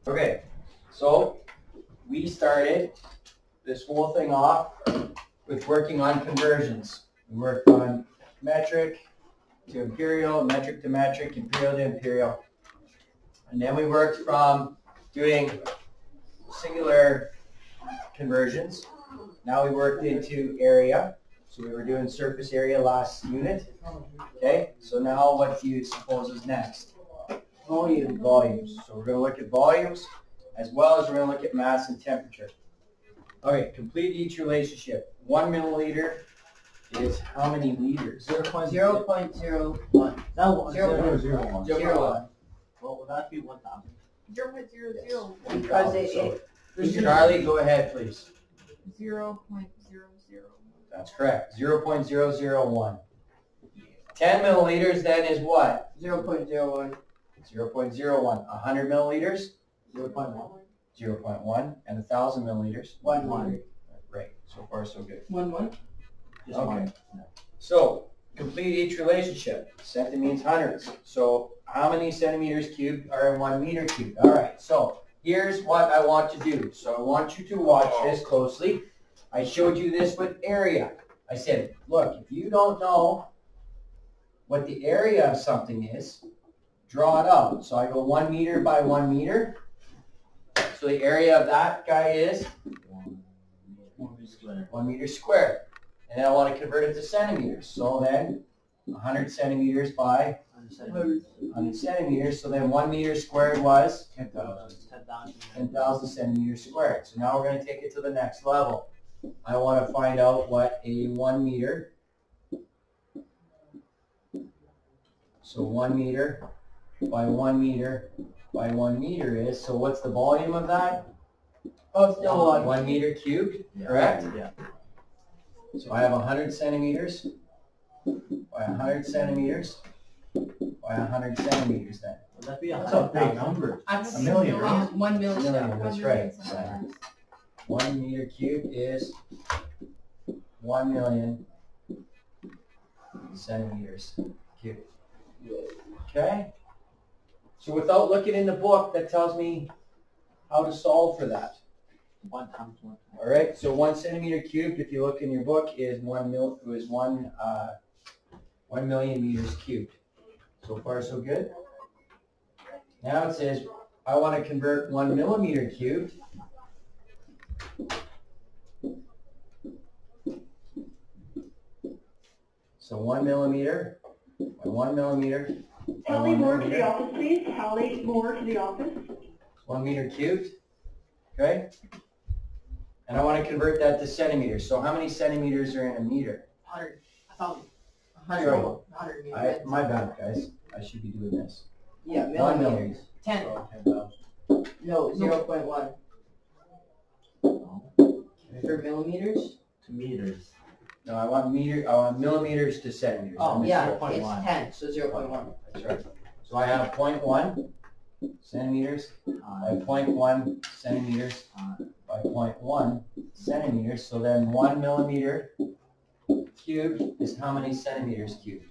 Okay, so we started this whole thing off with working on conversions. We worked on metric to imperial, metric to metric, imperial to imperial. And then we worked from doing singular conversions. Now we worked into area. So we were doing surface area last unit. Okay, so now what do you suppose is next? Volumes. So we're going to look at volumes as well as we're going to look at mass and temperature. Okay, complete each relationship. 1 milliliter is how many liters? 0.01. 0.01. Well, would that be 1,000? 0.00. Because Charlie, go ahead, please. 0.00. That's correct. 0.001. 10 milliliters then is what? 0.01. 0.01. 100 milliliters? 0.1. 0.1. And 1,000 milliliters? 1. Right. So far, so good. 1. Just Okay. 1. So, complete each relationship. Centi means hundreds. So, how many centimeters cubed are in 1 meter cubed? All right. So, here's what I want to do. So, I want you to watch this closely. I showed you this with area. I said, look, if you don't know what the area of something is, draw it out. So, I go 1 meter by 1 meter. So, the area of that guy is 1 meter squared. And then I want to convert it to centimeters. So then 100 centimeters by 100 centimeters. So then 1 meter squared was 10,000 centimeters squared. So now we're going to take it to the next level. I want to find out what a 1 meter. So 1 meter by 1 meter by 1 meter is. So what's the volume of that? Oh, still 1 meter cubed, correct? Yeah. So I have 100 centimeters by 100 centimeters by 100 centimeters then. Would that be That's a big number. That's A million, right? 1 million. Million, that's right. 1 meter cubed is 1 million centimeters cubed. Okay? So without looking in the book, that tells me how to solve for that. 1 times 1. All right, so 1 centimeter cubed, if you look in your book, is 1 million meters cubed. So far, so good. Now it says I want to convert 1 millimeter cubed. So 1 millimeter by 1 millimeter. Tally Moore to the office, please. Tally Moore to the office. 1 meter cubed. Okay. And I want to convert that to centimeters. So how many centimeters are in a meter? 100. 1,000. Sorry. 100. My bad, guys. I should be doing this. Yeah, 1 millimeter. 10. Oh, 10,000. No, 0.1. For millimeters? To meters. No, I want millimeters to centimeters. Oh, Yeah, 0.1. it's 10, so 0.1. That's right. So I have 0.1 centimeters by 0.1 centimeters by 0.1 centimeters. So then 1 millimeter cubed is how many centimeters cubed?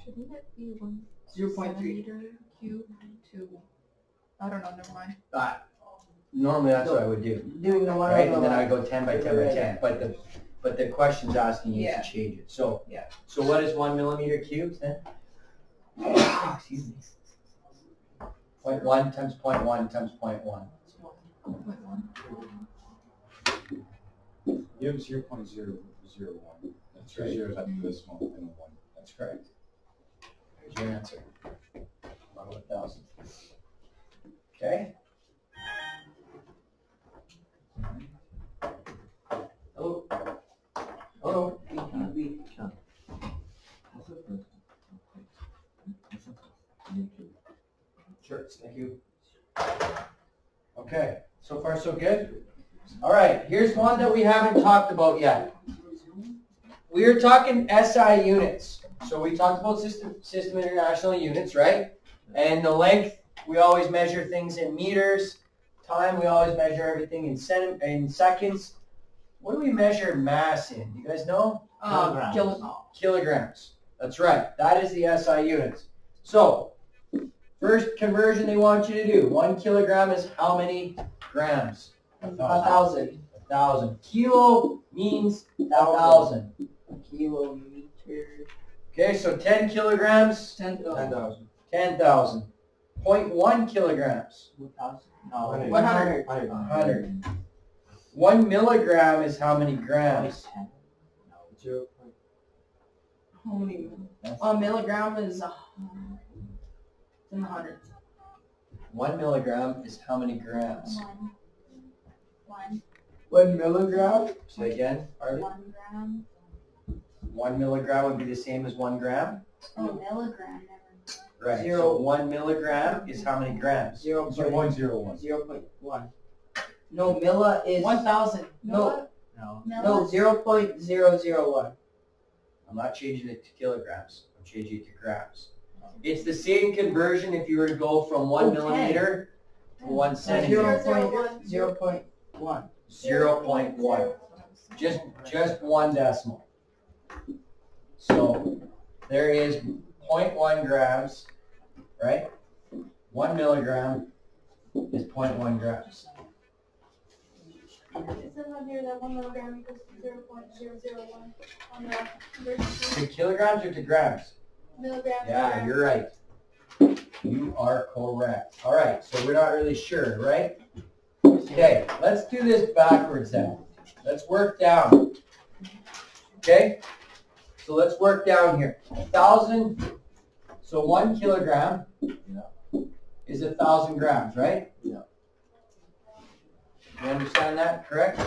Shouldn't it be 1 0.3. centimeter cubed to, I don't know, never mind. Normally that's what I would do, Doing the one right? on And the then I left. go 10 by 10 by 10. But the question's asking you Yeah. to change it. So Yeah. So what is 1 millimeter cubed then? Excuse me. 0.1 times 0.1 times 0.1. 0.1. You have 0.001. That's two zeros after this one and a 1. That's correct. Here's your answer. About 1,000. Okay. Hello. Hello. Sure. Thank you. Okay. So far, so good. All right. Here's one that we haven't talked about yet. We are talking SI units. So we talked about system international units, right? And the length, we always measure things in meters. Time, we always measure everything in seconds. What do we measure mass in? Do you guys know? Kilograms. Kilograms. That's right. That is the SI units. So First conversion they want you to do. 1 kilogram is how many grams? 1,000. 1,000. Kilo means 1,000. Kilometer. Okay, so 10 kilograms, 10,000. 10,000. 0.1 kilograms, 1,000. No, 100. 100. 1 milligram is how many grams? 10. No, 0. How many? A milligram is in the hundreds. 1 milligram is how many grams? One. 1 milligram? Say again, Harley. 1 gram. 1 milligram would be the same as 1 gram? Oh, milligram, never Right. Zero. So 1 milligram is how many grams? 0.01. 0.1. No, milli is 1,000. No. No. no 0.001. I'm not changing it to kilograms. I'm changing it to grams. It's the same conversion if you were to go from 1 Okay. millimeter to 1 centimeter. 0.1. 0.1. Just one decimal. So there is 0.1 grams, right? 1 milligram is 0.1 grams. It says on here that 1 milligram equals 0.001 on the conversion To kilograms or to grams? milligram. Yeah, you're right. You are correct. All right, so we're not really sure, right? Okay, let's do this backwards then. Let's work down. Okay? So let's work down here. 1,000, so 1 kilogram is 1,000 grams, right? Yeah. You understand that, correct?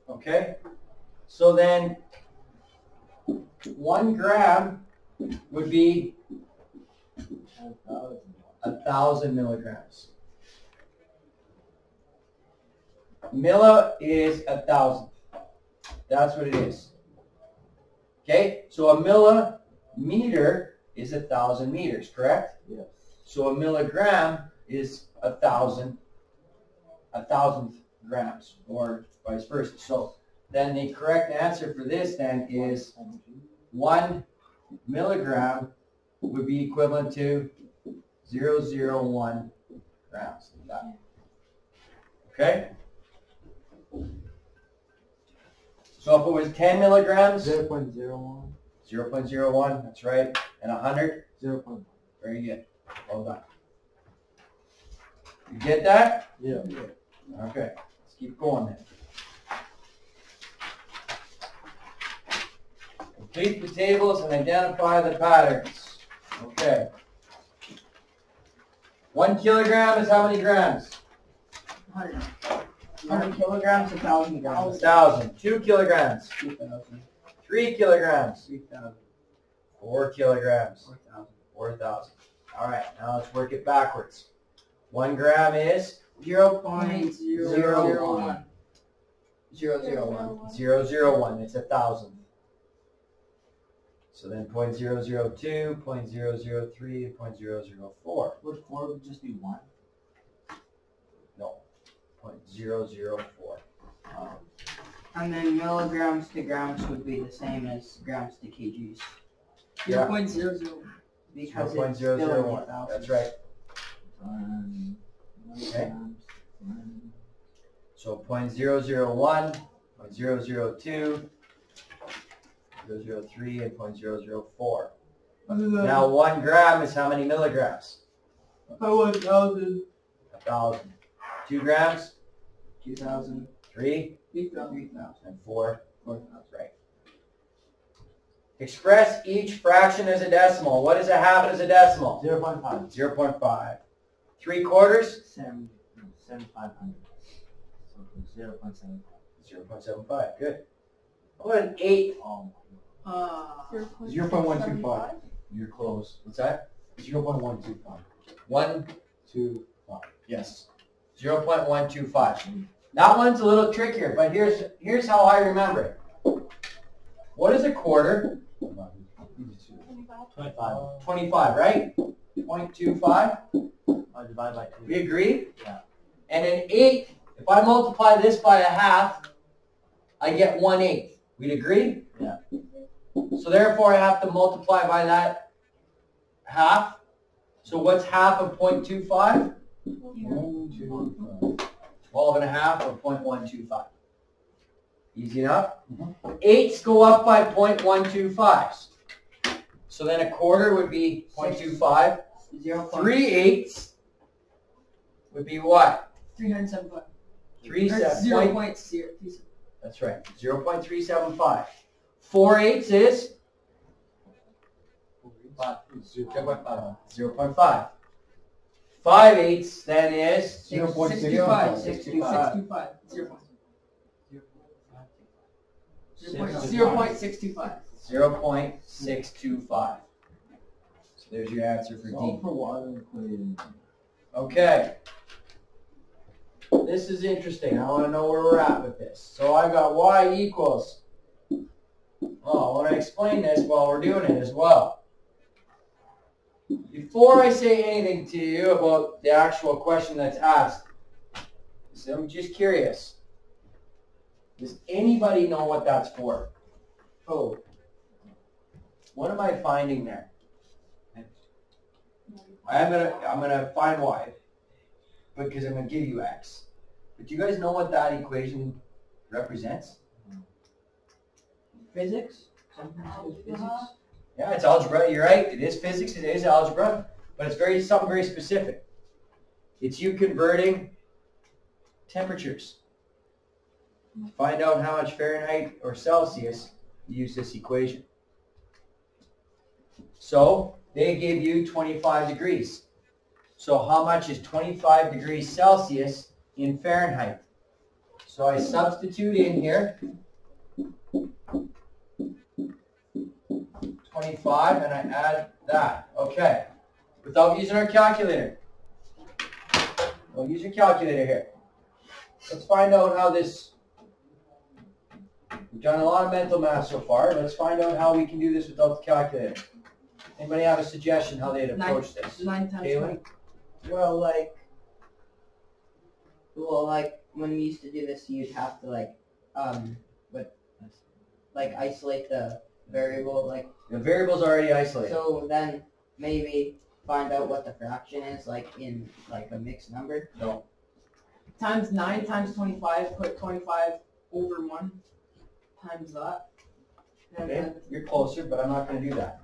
Okay. So then 1 gram would be 1,000 milligrams. Milli is 1,000. That's what it is. Okay, so a millimeter is 1,000 meters, correct? Yes. So a milligram is 1,000 grams, or vice versa. So then the correct answer for this then is 1 milligram would be equivalent to 0.001 grams. Okay? So if it was 10 milligrams, 0.01. 0.01, that's right, and 100, 0.1. very good. Well done. You get that? Yeah. Okay, let's keep going then. Complete the tables and identify the patterns. Okay. 1 kilogram is how many grams? 100. 100 kilograms, 1,000 grams. 1,000. 2 kilograms. 2,000. 3 kilograms. 3,000. 4 kilograms. 4,000. 4,000. All right, now let's work it backwards. 1 gram is 0.001. 0.001. 0.001. It's 1,000. So then 0.002, 0.003, and 0.004. Would 4 just be 1? No, 0.004. And then milligrams to grams would be the same as grams to kgs. Yeah. 0.00. Because it's still in the 0.001. thousands. That's right. Okay. So 0.001, 0.002, 0.003, and 0.004. Now 1 gram is how many milligrams? 1,000. 1,000. 2 grams? 2,000. 3? 3,000. And 4? 4,000. Right. Express each fraction as a decimal. What is a half as a decimal? 0.5. 0.5. 3/4? 7,500. So 0.75. 0.75. Good. How about an 1/8? Oh 0.125. You're close. What's that? 0.125. 1? 2.5. Yes. 0.125. That one's a little trickier, but here's how I remember it. What is a quarter? 25. 25, right? 0.25. I'll divide by 2. We agree? Yeah. And an 1/8, if I multiply this by a half, I get 1/8. We'd agree? Yeah. So therefore I have to multiply by that half So what's half of 0.25? 1, 2, 5. 12 and a half or 0.125. Easy enough? Mhm. Eighths go up by 0.125s. So then a quarter would be 0.25. 0. 3/8 would be what? 375. 3/7. 0.0. That's right, 0.375. 4/8 is 0.5. 5/8 then is 65. 0.65. 0.65. 0.625. 0.625. So there's your answer for Solve D. for water equation. Okay. This is interesting. I want to know where we're at with this. So I've got y equals. Oh, I want to explain this while we're doing it as well. Before I say anything to you about the actual question that's asked, so I'm just curious. Does anybody know what that's for? Oh. What am I finding there? I'm gonna find y because I'm gonna give you x. But do you guys know what that equation represents? Physics? Something to do with physics? Yeah, it's algebra. You're right. It is physics. It is algebra, but it's something very specific. It's you converting temperatures. To find out how much Fahrenheit or Celsius, you use this equation. So they give you 25 degrees. So how much is 25 degrees Celsius in Fahrenheit? So I substitute in here 25 and I add that. Okay. Without using our calculator. We'll use your calculator here. Let's find out how this. We've done a lot of mental math so far. Let's find out how we can do this without the calculator. Anybody have a suggestion how they'd approach this? 9 times Kaylee? 20. Well, when we used to do this, you'd have to isolate the variable, The variable's already isolated. so then maybe find out what the fraction is, in a mixed number. No. Times 9 times 25, put 25 over 1 times that. And Okay, then you're closer, but I'm not going to do that.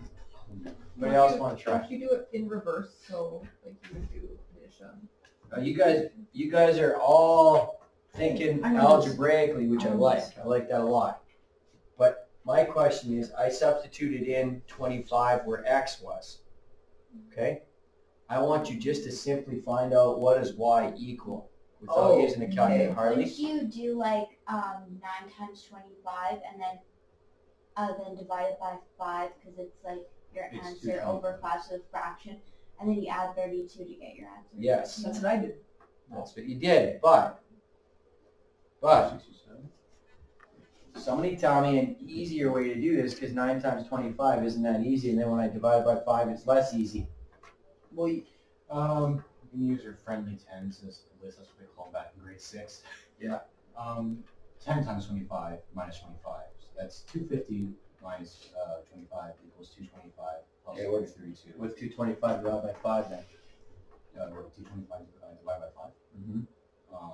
Anybody else want to try? Don't you do it in reverse? So like you would do addition. You guys are all thinking I know this. algebraically, which I I know like. this. I like that a lot. But my question is, I substituted in 25 where x was. Okay? I want you just to simply find out what is y equal without Oh, using a calculator. okay. Harley? Wouldn't you do 9 times 25 and then divide it by 5 because it's your It's answer 225. over 5, so the fraction, and then you add 32 to get your answer. Yes, that's what I did. that's what you did. But 67. somebody tell me an easier way to do this, because 9 times 25 isn't that easy, and then when I divide by 5, it's less easy. Well, You can use your friendly tens as a list. That's what they call them back in grade 6. Yeah. 10 times 25 minus 25. So that's 250 minus 25 equals 225 plus Okay, what's- 32. What's 225 divided by 5 then? What, 225 divided by 5? Mm-hmm. 9.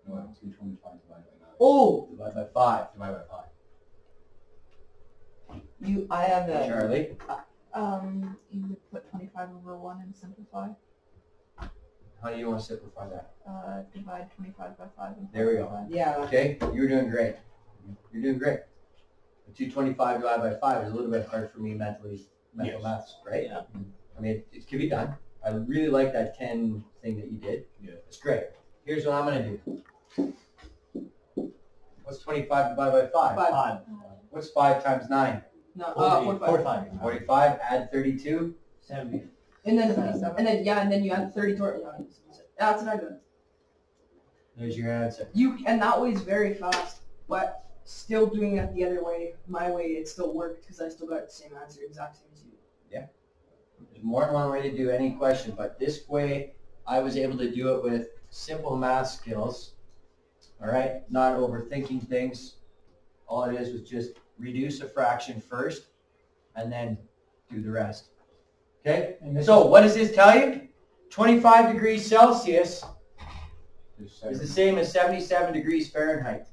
No, 225 divided by 9. Oh! Divided by 5. Divided by 5. I have a, Charlie? You would put 25 over 1 and simplify. How do you want to simplify that? Divide 25 by 5. And There we go. 5 by 5. yeah, Okay, you're doing great. You're doing great. The 225 divided by 5 is a little bit hard for me mental Yes. maths, right? Yeah. I mean, it can be done. I really like that 10 thing that you did. Yeah. It's great. Here's what I'm going to do. What's 25 divided by 5? 5. What's 5 times 9? No, 45. 45. 45, add 32. 70. And then you add 30 to it. Yeah, that's what I did. There's your answer. And that way is very fast, but still doing it the other way, my way, it still worked because I still got the same answer, exact same as you. There's more than one way to do any question, but this way I was able to do it with simple math skills. All right, not overthinking things. All it is was just reduce a fraction first and then do the rest. Okay, And this so what does this tell you? 25 degrees Celsius is is the same as 77 degrees Fahrenheit.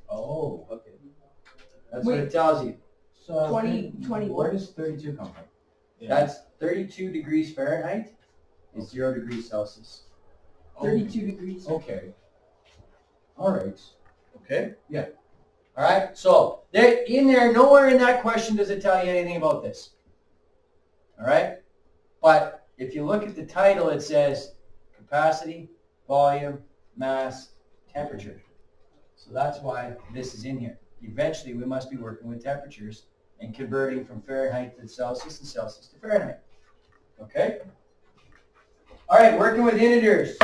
Oh, okay. That's what it tells you. So 20 where does 32 come from? That's 32 degrees Fahrenheit is 0 degrees Celsius. 32 degrees. Okay. All right. Okay? Yeah. All right, so nowhere in that question does it tell you anything about this. All right? But if you look at the title, it says capacity, volume, mass, temperature. So that's why this is in here. Eventually, we must be working with temperatures and converting from Fahrenheit to Celsius and Celsius to Fahrenheit. Okay? All right, working with integers.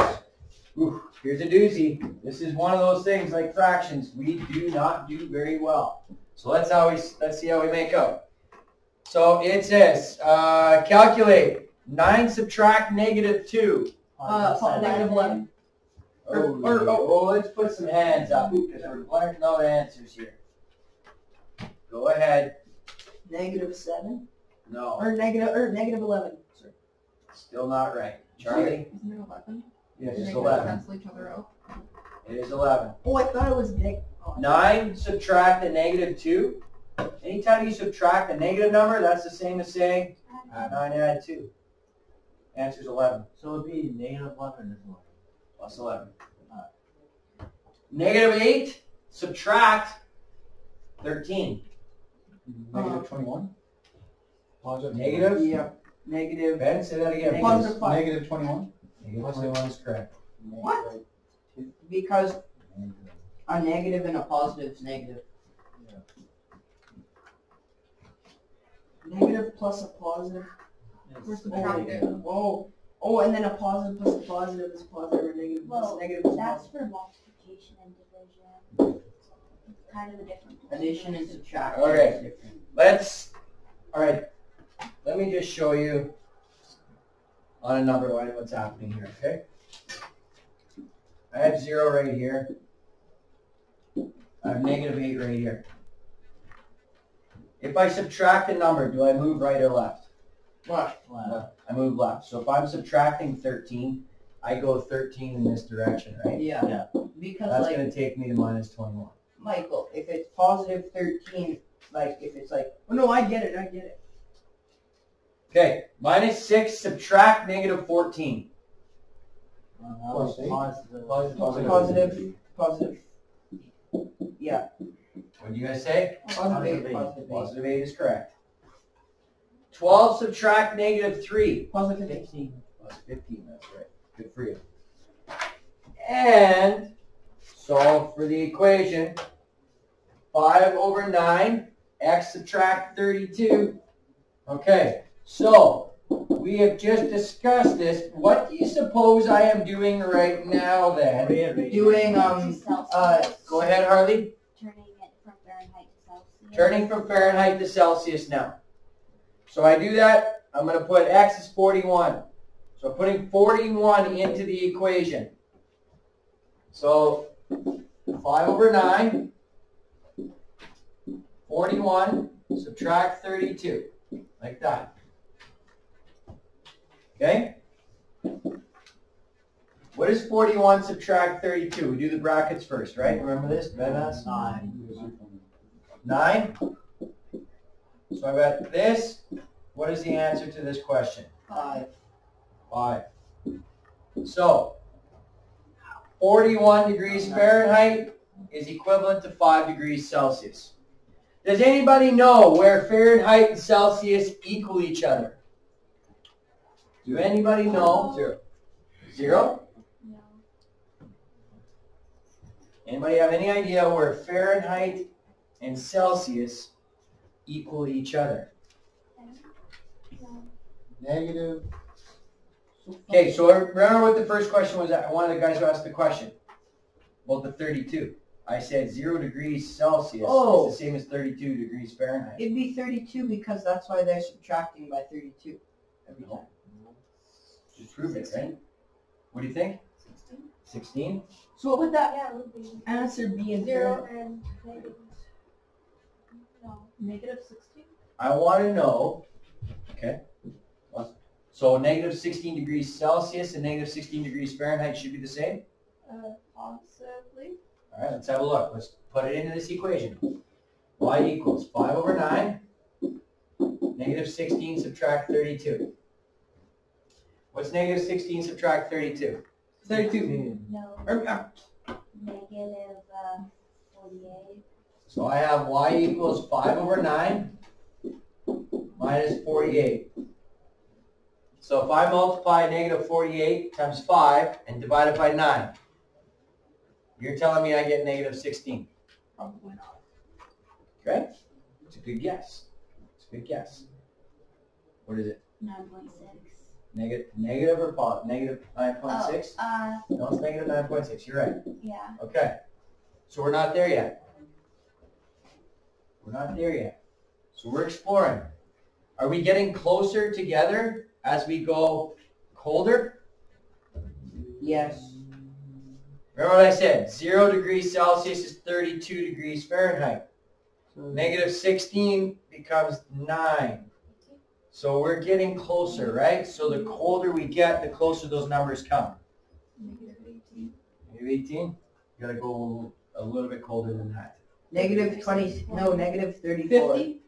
Ooh, here's a doozy. This is one of those things like fractions we do not do very well. So let's see how we make out. So it says, calculate 9 subtract negative 2. Negative 11. Let's put some hands up because we're learning out answers here. Go ahead. Negative 7. No, Negative 11. Sorry. still not right. Charlie? Isn't it 11? Yes, Make it's them 11. cancel each other out. It is 11. Oh, I thought it was 9 subtract a negative 2. Anytime you subtract a negative number, that's the same as saying 9 add 2. Answer's 11. So it'd be negative 11 as well. Plus 11. Negative 8 subtract 13. Negative 21? Positive? Negative? Yeah. Negative. Ben, say that again. Positive please. 5. Negative 21? Negative 21 is correct. What? Because a negative and a positive is negative. Negative plus a positive. We're subtracting. Oh, and then a positive plus a positive is positive, or negative plus Well, a negative is that's positive. for multiplication and division. It's kind of a different. Addition and subtraction Okay. is different. Let me just show you on a number line what's happening here, okay? I have 0 right here. I have negative 8 right here. If I subtract a number, do I move right or left? What? I move left. So if I'm subtracting 13, I go 13 in this direction, right? Yeah. Because That's like, going to take me to minus 21. Michael, if it's positive 13, like if it's like, Oh no, I get it. Okay, minus 6 subtract negative 14. Plus eight? Positive. Positive. yeah, What do you guys say? positive 8, positive 8. Positive 8 is correct. 12 subtract negative 3. Positive 15. 15. Plus 15, that's right. Good for you. And solve for the equation. 5 over 9, x subtract 32. Okay, so we have just discussed this. What do you suppose I am doing right now then? Doing, Go ahead, Harley. Turning it from Fahrenheit to Celsius. Turning from Fahrenheit to Celsius now. So I do that, I'm going to put x is 41. So putting 41 into the equation. So 5 over 9, 41, subtract 32, like that. Okay? What is 41 subtract 32? We do the brackets first, right? Remember this? 9? So I've got this. What is the answer to this question? 5. 5. So, 41 degrees Fahrenheit is equivalent to 5 degrees Celsius. Does anybody know where Fahrenheit and Celsius equal each other? Do anybody know? 0. 0? No. Anybody have any idea where Fahrenheit and Celsius equal each other? Negative. Okay, so remember what the first question was. One of the guys who asked the question about the 32. I said 0 degrees Celsius Oh. is the same as 32 degrees Fahrenheit. It'd be 32 because that's why they're subtracting by 32 every time. Just prove it, right? What do you think? 16? So what would that Yeah, it would be answer be in 0 Fahrenheit? and negative. No. Negative 16? I want to know, okay, So negative 16 degrees Celsius and negative 16 degrees Fahrenheit should be the same? Possibly. All right, let's have a look. Let's put it into this equation. Y equals 5 over 9, negative 16 subtract 32. What's negative 16 subtract 32? 32. No, Or, negative 48. So I have y equals 5 over 9 minus 48. So if I multiply negative 48 times 5 and divide it by 9, you're telling me I get negative 16. Probably not. Okay? It's a good guess. It's a good guess. What is it? 9.6. Negative or positive? Negative 9.6? No, it's negative 9.6. You're right. Yeah. Okay. So we're not there yet. We're not there yet. So we're exploring. Are we getting closer together as we go colder? Yes. Remember what I said? 0 degrees Celsius is 32 degrees Fahrenheit. Negative 16 becomes 9. So we're getting closer, right? So the colder we get, the closer those numbers come. Negative 18. Negative 18? You gotta go a little bit colder than that. Negative 20, no, negative 34. 50?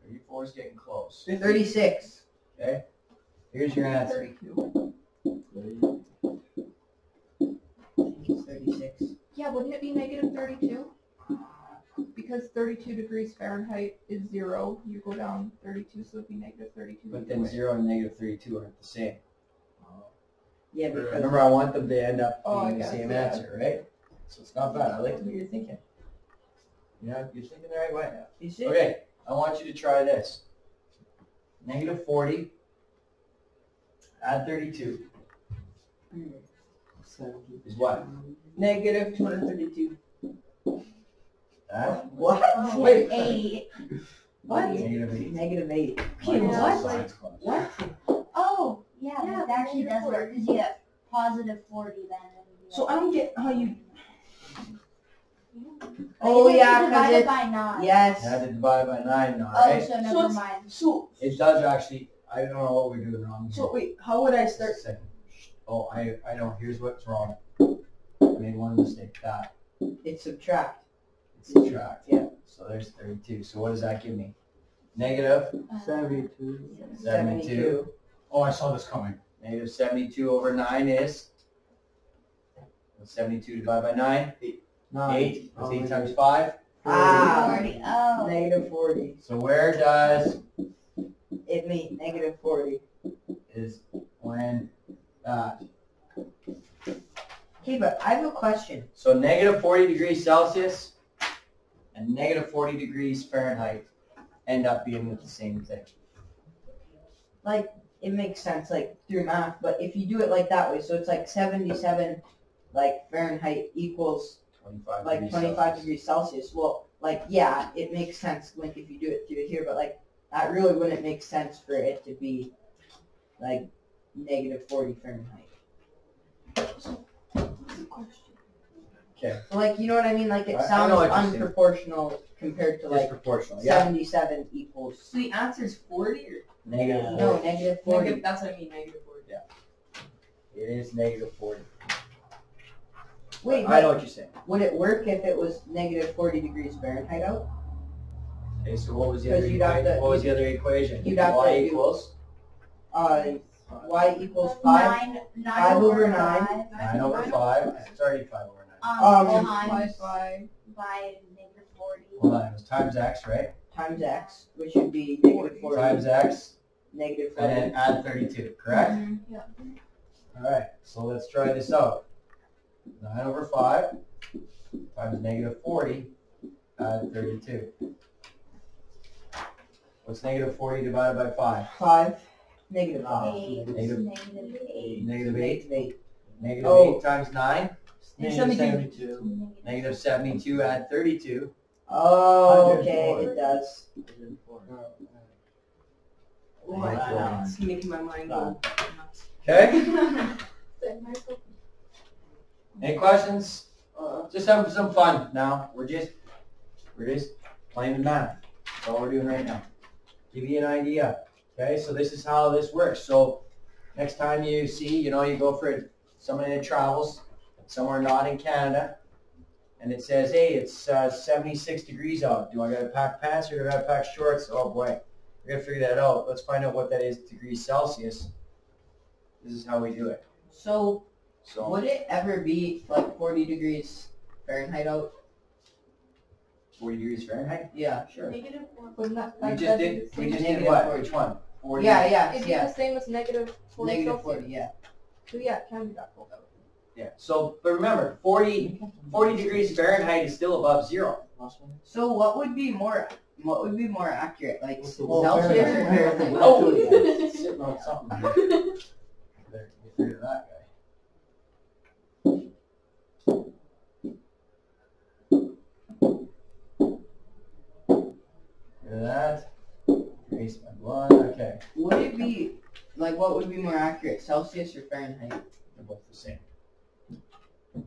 34 is getting close. 36. Okay? Here's your answer. 32. I think it's 36. Yeah, wouldn't it be negative 32? Because 32 degrees Fahrenheit is 0. You go down 32, so it'd be negative 32. But then 0 and negative 32 aren't the same. Yeah, because Remember, I want them to end up Oh, I being the guess, same yeah. answer, right? So it's not bad. I like the way you're thinking. Yeah, you're thinking the right way. you see? Okay, I want you to try this. Negative 40, add 32 is what? Negative 232. That? What? Wait. 8. What? Negative 8. Negative 8. Okay, Minus what? the science class. What? Oh, yeah, Yeah, that actually negative does work because you get positive 40 then. So I don't get how you. Oh, yeah, because divided it's. by 9. I had Yes. to divide by 9 now, Oh, right? so So never it's- mind. So, It does actually, I don't know what we're doing wrong here. so wait, how would I start? Just a second. Oh, I know, here's what's wrong. I made one mistake, that. It's subtract. It's subtract. Yeah. So there's 32. So what does that give me? Negative 72. 72. Oh, I saw this coming. Negative 72 over 9 is? What's 72 divided by 9? 8. 8. What's 8 times 5? Ah. 40. Oh. Negative 40. So where does It means negative 40. is when that? Okay, but I have a question. So negative 40 degrees Celsius and negative 40 degrees Fahrenheit end up being the same thing. Like, it makes sense, like, through math, but if you do it like that way, so it's like 77, like, Fahrenheit equals, 25 like, degrees 25 Celsius. degrees Celsius. Well, like, yeah, it makes sense, like, if you do it through here, but, like, that really wouldn't make sense for it to be, like, negative 40 Fahrenheit. Okay. Like, you know what I mean? Like, it I sounds know what you're saying. unproportional compared to, like, Disproportional. Yeah. 77 equals, So the answer is 40 or Negative 40. no, negative 40. negative? That's what I mean, negative 40. It is negative 40. Wait, I know but what you're saying. would it work if it was negative 40 degrees Fahrenheit out? Okay, so what was the 'Cause other you'd have equation? to- What was the other equation? you'd have Y to do- equals Y equals 5. 9 5 over 9. 5. 9 over 5. It's already 5 over 9. Times by by negative 40. Hold on, it was times x, right? Times x, which would be negative 40. Times x, Negative and 40. then add 32, correct? Yeah. Alright, so let's try this out. 9 over 5 times negative 40, add 32. What's negative 40 divided by 5? 5. Negative 5. 8. Negative- Negative 8. Negative 8. Negative 8. Negative Oh. 8 times 9, Negative 72. negative 72, add 32. Oh, okay, it does. Wow. It's making my mind go nuts. Okay? Any questions? Just having some fun now. We're just playing the math. That's all we're doing right now. Give you an idea. Okay, so this is how this works. So Next time you see, you go for somebody that travels somewhere not in Canada, and it says, hey, it's 76 degrees out. Do I gotta pack pants or do I gotta pack shorts? Oh boy, we gotta figure that out. Let's find out what that is, degrees Celsius. This is how we do it. So, So would it ever be like 40 degrees Fahrenheit out? 40 degrees Fahrenheit? Yeah, sure. Negative 4. Wouldn't that, We that'd just be did, the we same- just did Negative what? 40. Which one? 40? Yeah, It'd be yeah. the same as negative 40 Negative Celsius. 40, yeah. So yeah, it can be that cold out. Yeah. So, but remember, 40 degrees Fahrenheit is still above zero. So what would be more accurate, like Well, Celsius or Fahrenheit. Fahrenheit? Oh, sitting on something. Better get rid of that guy. Rid of that. Erase my blood. Okay. Would it be like what would be more accurate, Celsius or Fahrenheit? They're both the same. They're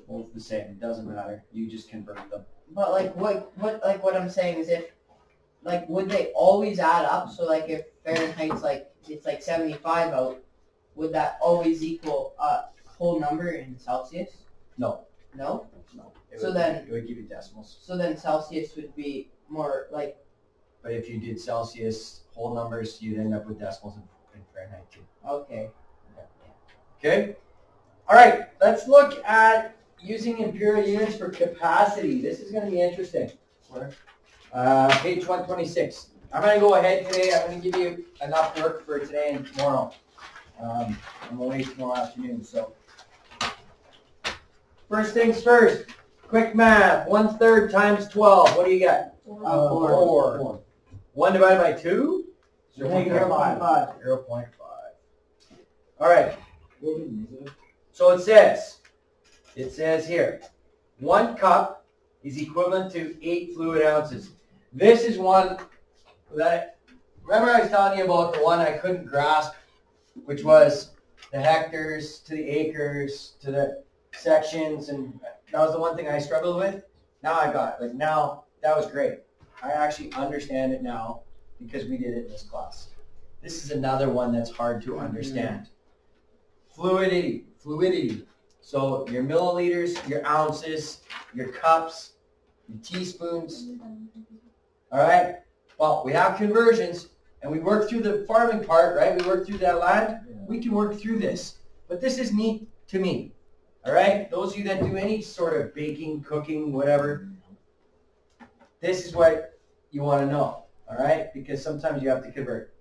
both the same. It doesn't matter. You just convert them. But like what I'm saying is if like would they always add up? So like if Fahrenheit's like it's like 75 out, would that always equal a whole number in Celsius? No. No? No. So then- it would give you decimals. So then Celsius would be more like But if you did Celsius whole numbers, you'd end up with decimals in Fahrenheit too. okay. Okay? All right, let's look at using imperial units for capacity. This is going to be interesting. Page 126. I'm going to go ahead today. I'm going to give you enough work for today and tomorrow. I'm away tomorrow afternoon, so. First things first. Quick math. 1/3 times 12. What do you got? 4. 1 divided by 2? Negative 0.5. 0.5. All right. So it says here, 1 cup is equivalent to 8 fluid ounces. This is one that, remember I was telling you about the one I couldn't grasp, which was the hectares to the acres to the sections, and that was the one thing I struggled with. Now I got it. Like now, that was great. I actually understand it now because we did it in this class. This is another one that's hard to understand. Fluidity. So your milliliters, your ounces, your cups, your teaspoons. All right? Well, we have conversions, and we work through the farming part, right? We work through that land. We can work through this. But this is neat to me. All right? Those of you that do any sort of baking, cooking, whatever, this is what you want to know. All right? Because sometimes you have to convert.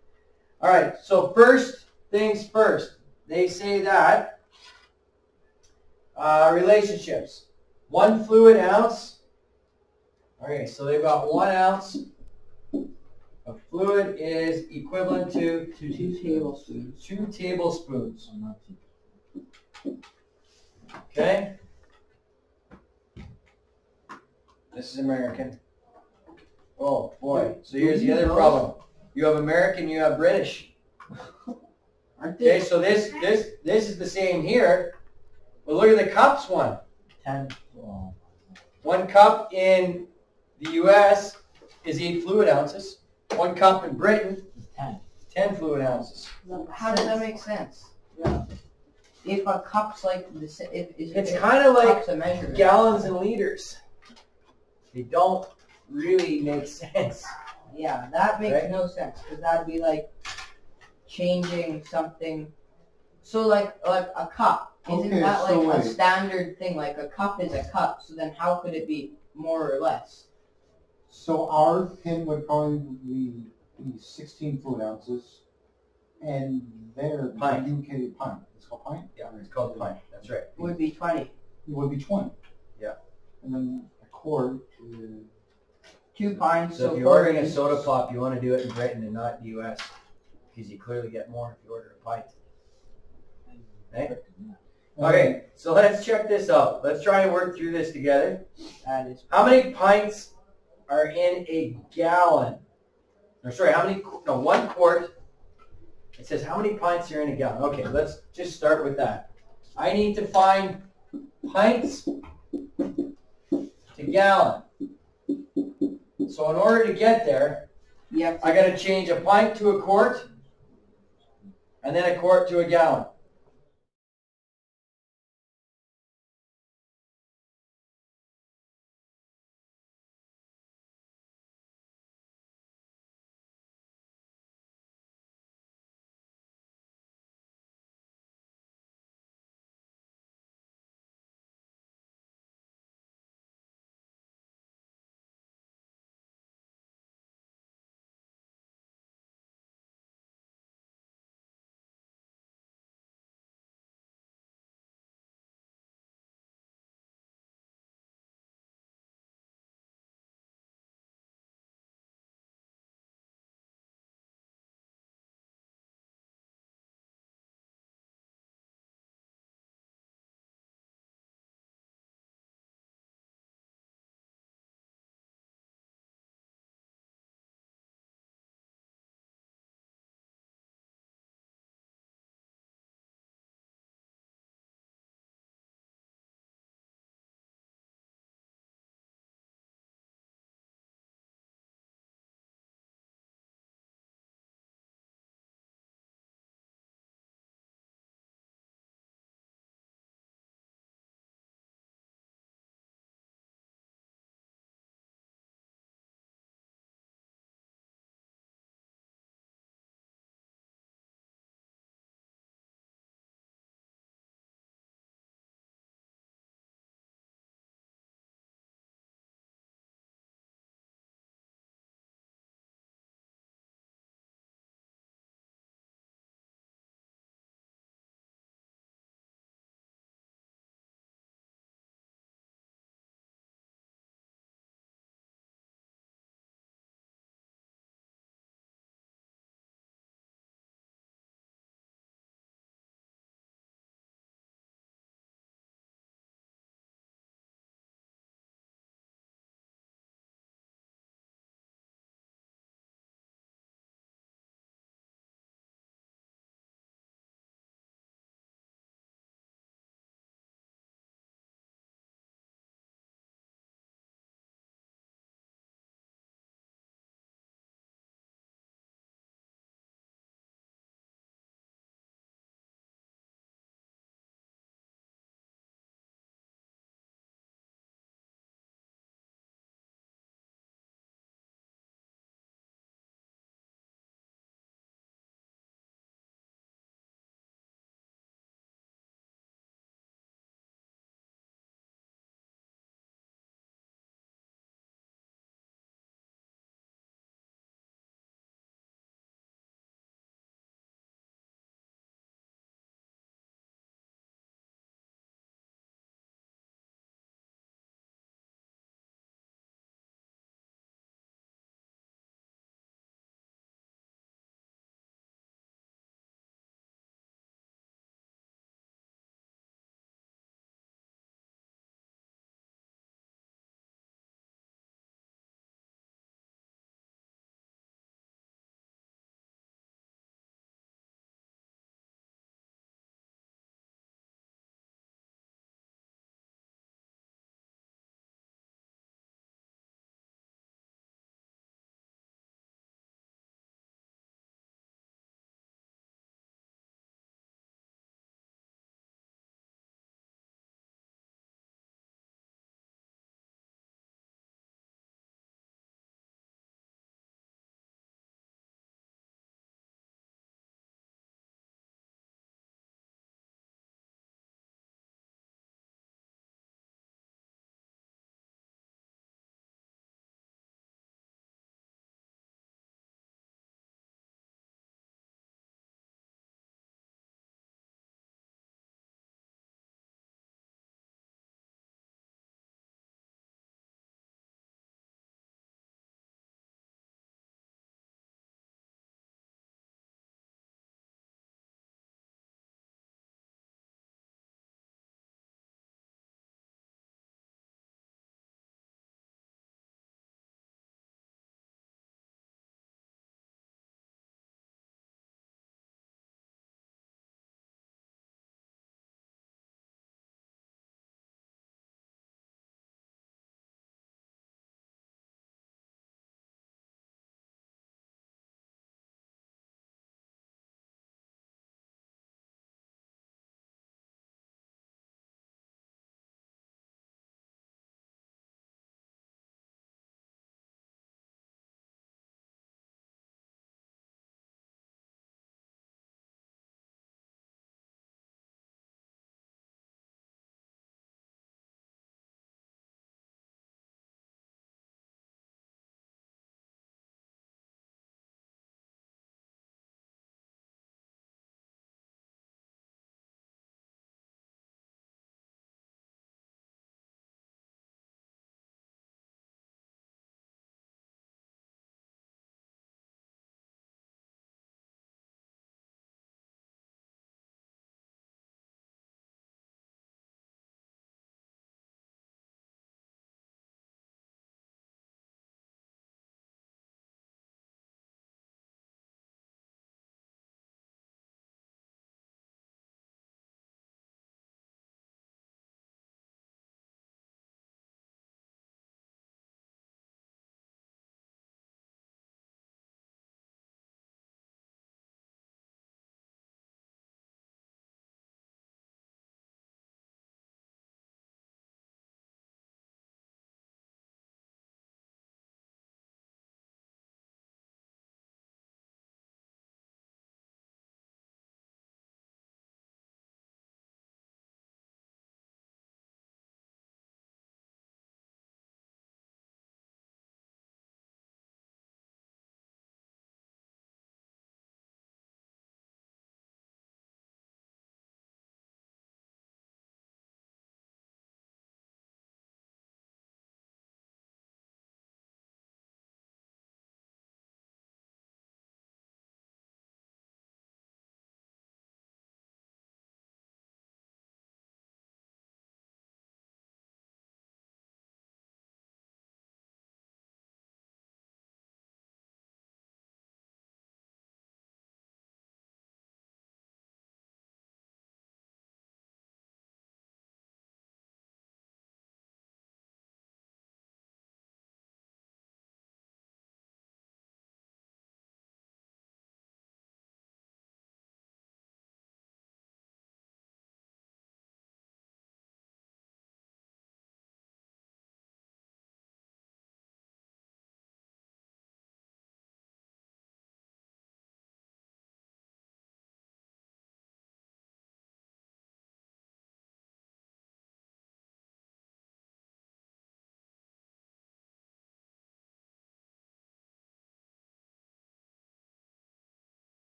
All right. So first things first. They say that relationships. 1 fluid ounce. Okay, so they've got 1 ounce of fluid is equivalent to 2 tablespoons. 2 tablespoons. Okay? This is American. Oh boy. So here's the other problem. You have American, you have British. Aren't Okay, they? so this is the same here. But look at the cups one. 10. 1 cup in the US is 8 fluid ounces. 1 cup in Britain, 10. 10 fluid ounces. How does that make sense? Yeah. If a cup's like It's kind of like cup's a measurement. gallons and liters. They don't really make sense. Yeah, that makes Right? no sense because that'd be like changing something. So like a cup, isn't Okay, that so like a wait. standard thing? Like a cup is a cup. So then how could it be more or less? So our pin would probably be 16 fluid ounces, and their Pint. UK pint. It's called pint. Yeah, it's called pint. That's right. Would be 20. It would be 20. Yeah. And then a quart is 2 pints. So if you're ordering a soda pop, you want to do it in Britain and not the US. Because you clearly get more if you order a pint. Okay? Okay, so let's check this out. Let's try and work through this together. That is. How many pints are in a gallon? Or sorry, how many, no, 1 quart. It says how many pints are in a gallon. Okay, let's just start with that. I need to find pints to gallon. So in order to get there, You have to, I got to change a pint to a quart, and then a quart to a gallon.